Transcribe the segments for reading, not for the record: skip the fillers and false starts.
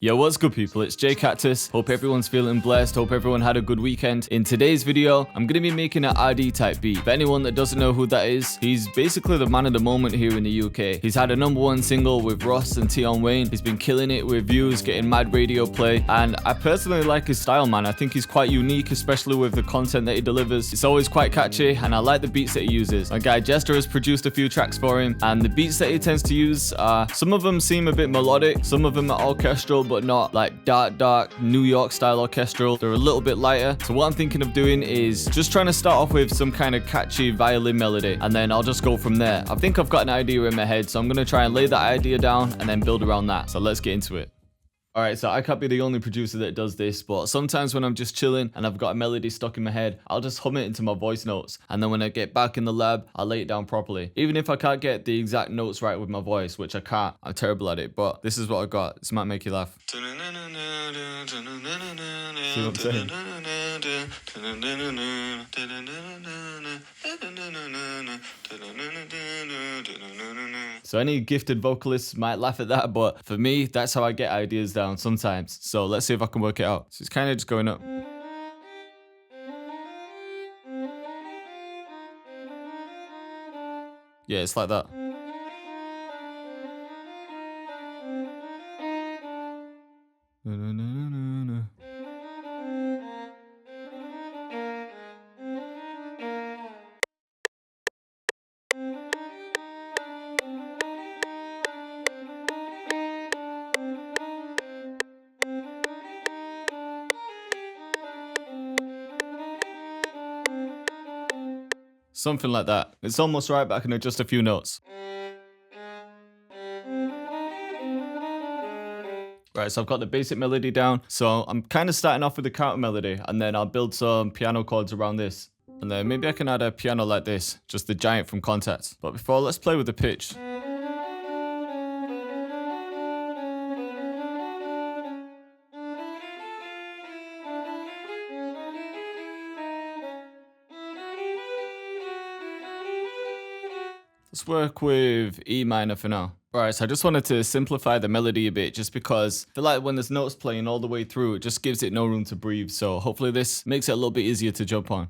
Yo, what's good people, it's Cactus. Hope everyone's feeling blessed, hope everyone had a good weekend. In today's video, I'm going to be making an Arrdee type beat. For anyone that doesn't know who that is, he's basically the man of the moment here in the UK. He's had a #1 single with Ross and Tion Wayne. He's been killing it with views, getting mad radio play, and I personally like his style, man. I think he's quite unique, especially with the content that he delivers. It's always quite catchy, and I like the beats that he uses. My guy Jester has produced a few tracks for him, and the beats that he tends to use, some of them seem a bit melodic, some of them are orchestral, but not like dark New York style orchestral. They're a little bit lighter. So what I'm thinking of doing is just trying to start off with some kind of catchy violin melody, and then I'll just go from there. I think I've got an idea in my head, so I'm going to try and lay that idea down and then build around that. So let's get into it. Alright, so I can't be the only producer that does this, but sometimes when I'm just chilling and I've got a melody stuck in my head, I'll just hum it into my voice notes, and then when I get back in the lab, I'll lay it down properly. Even if I can't get the exact notes right with my voice, which I can't, I'm terrible at it, but this is what I got. This might make you laugh. See what I'm saying? So any gifted vocalists might laugh at that, but for me, that's how I get ideas down sometimes. So let's see if I can work it out. So it's kind of just going up. Yeah, it's like that. Something like that. It's almost right, but I can adjust a few notes. Right, so I've got the basic melody down. So I'm kind of starting off with the counter melody, and then I'll build some piano chords around this. And then maybe I can add a piano like this, just the giant from Contact. But before, let's play with the pitch. Let's work with E minor for now. Alright, so I just wanted to simplify the melody a bit, just because I feel like when there's notes playing all the way through, it just gives it no room to breathe. So hopefully this makes it a little bit easier to jump on.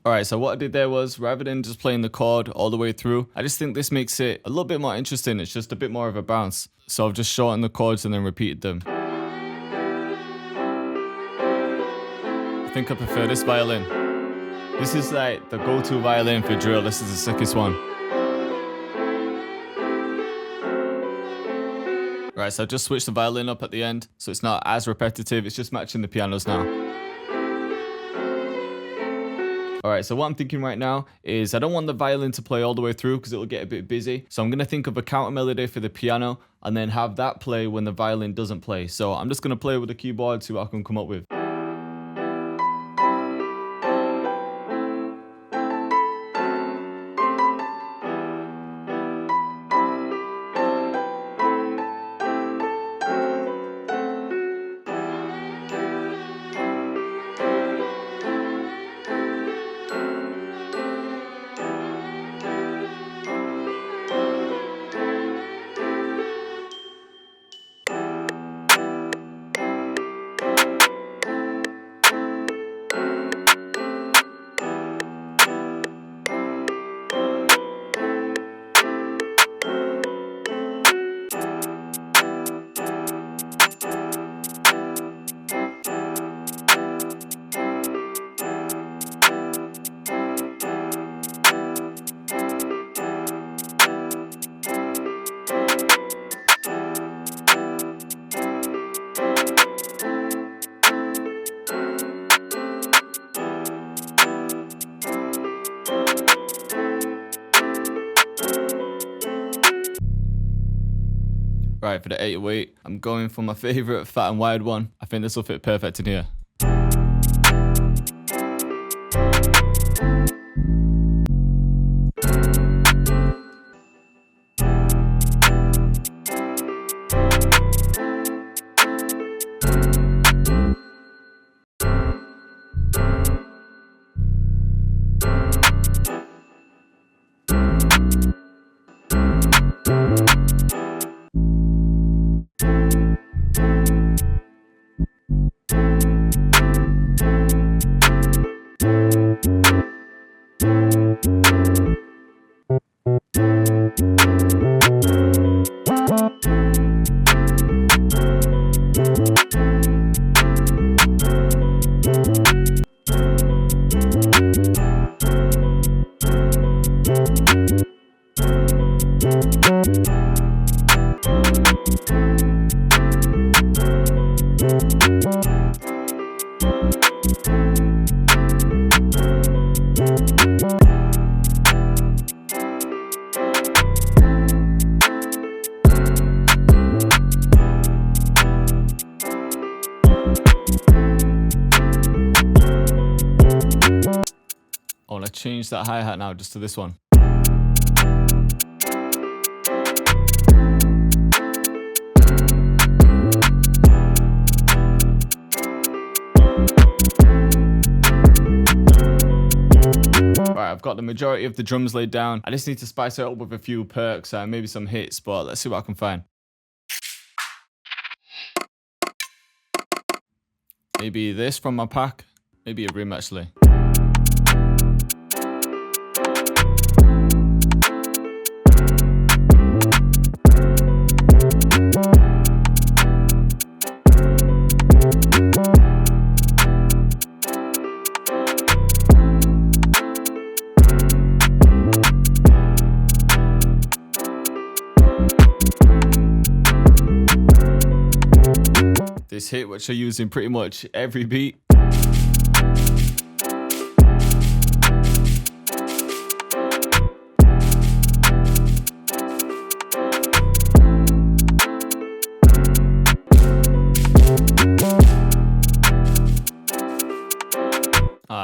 Alright, so what I did there was, rather than just playing the chord all the way through, I just think this makes it a little bit more interesting. It's just a bit more of a bounce. So I've just shortened the chords and then repeated them. I think I prefer this violin. This is like the go-to violin for drill. This is the sickest one. Right, so I just switched the violin up at the end, so it's not as repetitive. It's just matching the pianos now. All right, so what I'm thinking right now is I don't want the violin to play all the way through because it'll get a bit busy. So I'm going to think of a counter melody for the piano and then have that play when the violin doesn't play. So I'm just going to play with the keyboard, see what I can come up with. Right, for the 808, I'm going for my favorite fat and wide one. I think this will fit perfect in here. I want to change that hi-hat now just to this one. Right, I've got the majority of the drums laid down. I just need to spice it up with a few perks and maybe some hits, but let's see what I can find. Maybe this from my pack. Maybe a rim actually. This hit, which I use in pretty much every beat.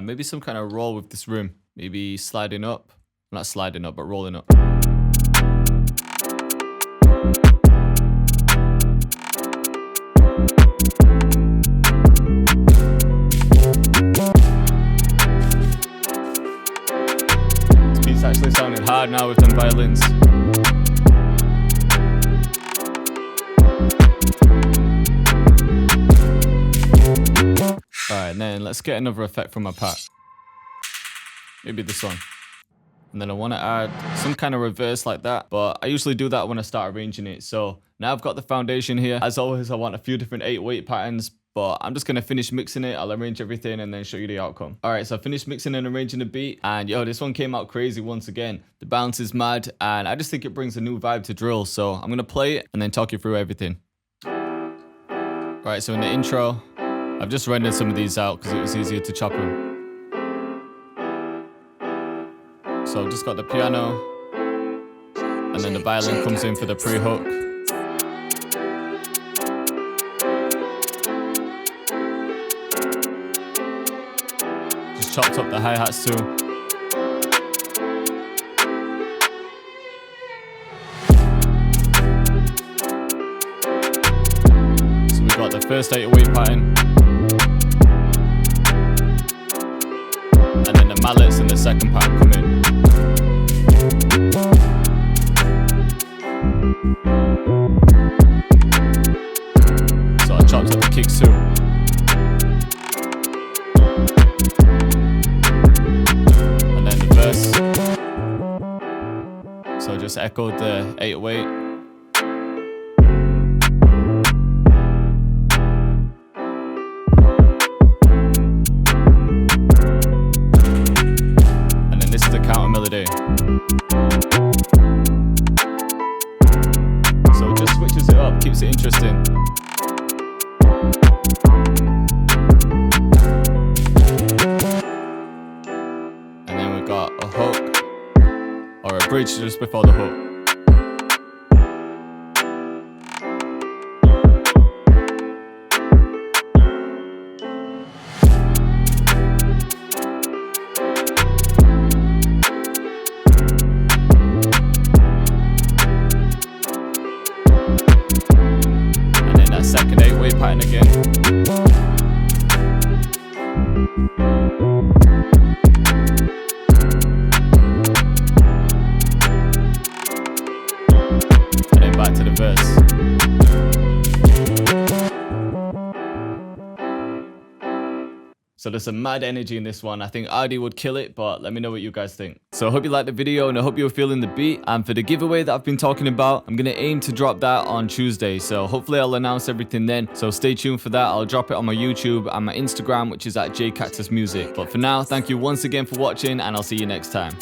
Maybe some kind of roll with this room. Maybe sliding up. Not sliding up, but rolling up. Actually sounding hard now with them violins. Alright, and then let's get another effect from my pack. Maybe this one. And then I want to add some kind of reverse like that, but I usually do that when I start arranging it. So now I've got the foundation here. As always, I want a few different 808 patterns, but I'm just going to finish mixing it. I'll arrange everything and then show you the outcome. All right, so I finished mixing and arranging the beat, and yo, this one came out crazy once again. The bounce is mad, and I just think it brings a new vibe to drill. So I'm going to play it and then talk you through everything. All right, so in the intro, I've just rendered some of these out because it was easier to chop them. So I've just got the piano, and then the violin comes in for the pre-hook. Just chopped up the hi-hats too. So we got the first 808 pattern, and then the mallets and the second pattern come in. So I chopped up the kicks too. And then the verse. So I just echoed the 808. And then this is the counter melody. So it just switches it up, keeps it interesting. And then we got a hook, or a bridge just before the hook. Second 808 pattern again. And then back to the verse. So there's some mad energy in this one. I think Ardee would kill it, but let me know what you guys think. So I hope you liked the video and I hope you're feeling the beat. And for the giveaway that I've been talking about, I'm going to aim to drop that on Tuesday. So hopefully I'll announce everything then. So stay tuned for that. I'll drop it on my YouTube and my Instagram, which is at jcactusmusic. But for now, thank you once again for watching and I'll see you next time.